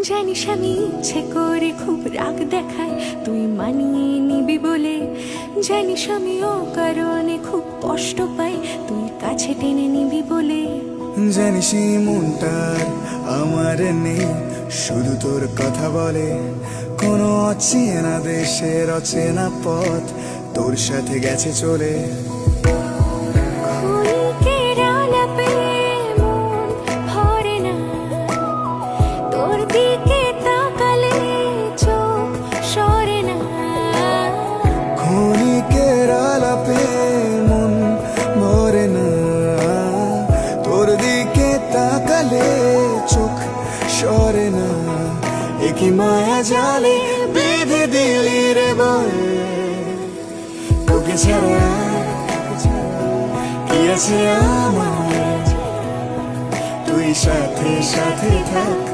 জানিস আমি ইচ্ছে করে খুব রাগ দেখাই তুই মানিয়ে নিবি বলে। জানিস আমি অকারণে খুব কষ্ট পাই তুই কাছে টেনে নিবি বলে। জানিস এই মনটার আমার নেই, শুধু তোর কথা বলে। কোনো অচেনা দেশের অচেনা পথ তোর সাথে গেছে চলে। ক্ষণিকের আলাপে মন ভরে না, তোর দিকে তাকালে চোখ সরে না। ক্ষণিকের আলাপে মন ভরে না, তোর দিকে তাকালে চোখ সরে না। একই মায়া জালে বেঁধে দিলি রে বয়ে, তোকে ছাড়া কি আছে আমার, তুই সাথে সাথে থাক।